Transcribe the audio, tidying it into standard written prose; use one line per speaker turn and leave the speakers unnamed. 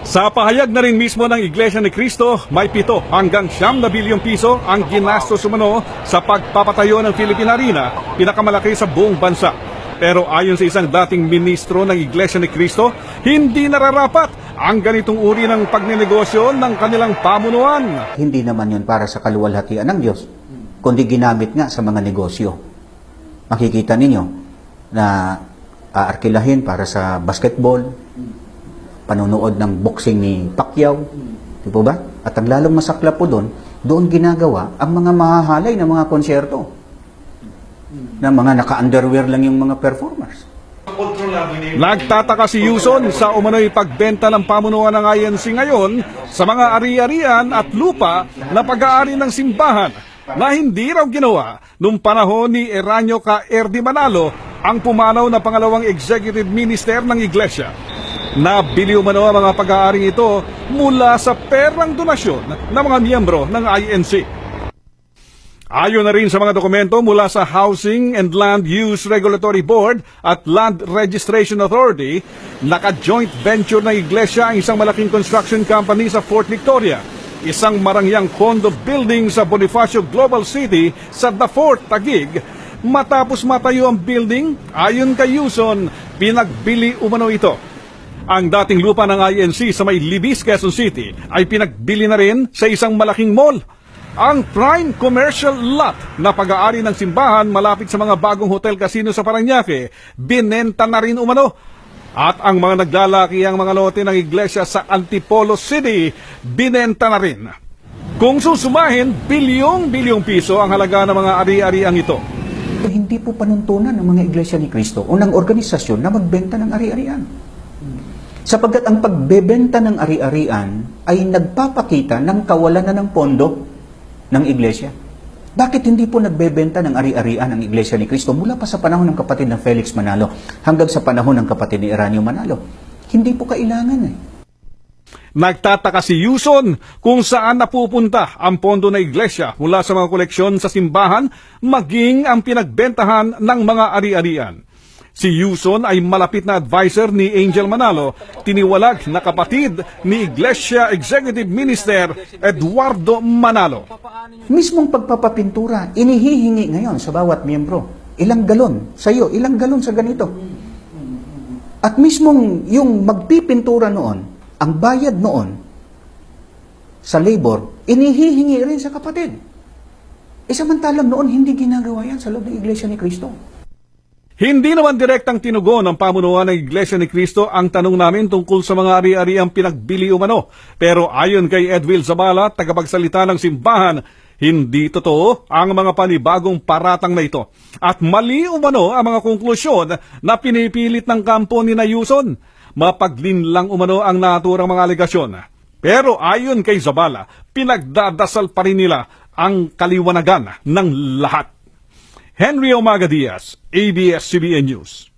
Sa pahayag na rin mismo ng Iglesia ni Cristo, may 7 hanggang 9 na bilyong piso ang ginastos umano sa pagpapatayo ng Philippine Arena, pinakamalaki sa buong bansa. Pero ayon sa isang dating ministro ng Iglesia ni Cristo, hindi nararapat ang ganitong uri ng pagnenegosyo ng kanilang pamunuan.
Hindi naman yun para sa kaluwalhatian ng Diyos, kundi ginamit nga sa mga negosyo. Makikita ninyo na aarkilahin para sa basketball, panonood ng boxing ni Pacquiao, di po ba? At ang lalong masakla po doon ginagawa ang mga mahahalay na mga konsyerto, na mga naka-underwear lang yung mga performers.
Nagtataka si Yuson sa umano'y pagbenta ng pamunuan ng INC ngayon sa mga ari-arian at lupa na pag-aari ng simbahan na hindi raw ginawa nung panahon ni Eranio K. Erdi Manalo, ang pumanaw na pangalawang executive minister ng Iglesia. Nabili umano ang mga pag-aaring ito mula sa perang donasyon ng mga miyembro ng INC. Ayon na rin sa mga dokumento mula sa Housing and Land Use Regulatory Board at Land Registration Authority, naka-joint venture ng Iglesia ang isang malaking construction company sa Fort Victoria, isang marangyang condo building sa Bonifacio Global City sa The Fort, Taguig. Matapos matayo ang building, ayon kay Yuson, pinagbili umano ito. Ang dating lupa ng INC sa may Libis, Quezon City ay pinagbili na rin sa isang malaking mall. Ang prime commercial lot na pag-aari ng simbahan malapit sa mga bagong hotel casino sa Parañaque, binenta na rin umano. At ang mga naglalaki ang mga lote ng iglesia sa Antipolo City, binenta na rin. Kung susumahin, bilyong-bilyong piso ang halaga ng mga ari-ariang ito.
Hindi po panuntunan ng mga iglesia ni Cristo o ng organisasyon na magbenta ng ari-arian. Sapagkat ang pagbebenta ng ari-arian ay nagpapakita ng kawalan na ng pondo ng iglesia. Bakit hindi po nagbebenta ng ari-arian ang iglesia ni Cristo mula pa sa panahon ng kapatid ng Felix Manalo hanggang sa panahon ng kapatid ni Eranio Manalo? Hindi po kailangan
Nagtataka si Yuson kung saan napupunta ang pondo ng iglesia mula sa mga koleksyon sa simbahan maging ang pinagbentahan ng mga ari-arian. Si Yuson ay malapit na advisor ni Angel Manalo, tiniwalag na kapatid ni Iglesia Executive Minister Eduardo Manalo.
Mismong pagpapapintura, inihihingi ngayon sa bawat miyembro. Ilang galon sa iyo, ilang galon sa ganito. At mismong yung magpipintura noon, ang bayad noon sa labor, inihihingi rin sa kapatid. Samantalang noon, hindi ginagawa yan sa loob ng Iglesia ni Cristo.
Hindi naman direktang tinugon ng pamunuan ng Iglesia ni Cristo ang tanong namin tungkol sa mga ari-ari ang pinagbili umano. Pero ayon kay Edwil Zabala, tagapagsalita ng simbahan, hindi totoo ang mga panibagong paratang na ito. At mali umano ang mga konklusyon na pinipilit ng kampo ni Yuson. Mapaglinlang umano ang naturang mga alegasyon. Pero ayon kay Zabala, pinagdadasal pa rin nila ang kaliwanagan ng lahat. Henry Omaga Diaz, ABS-CBN News.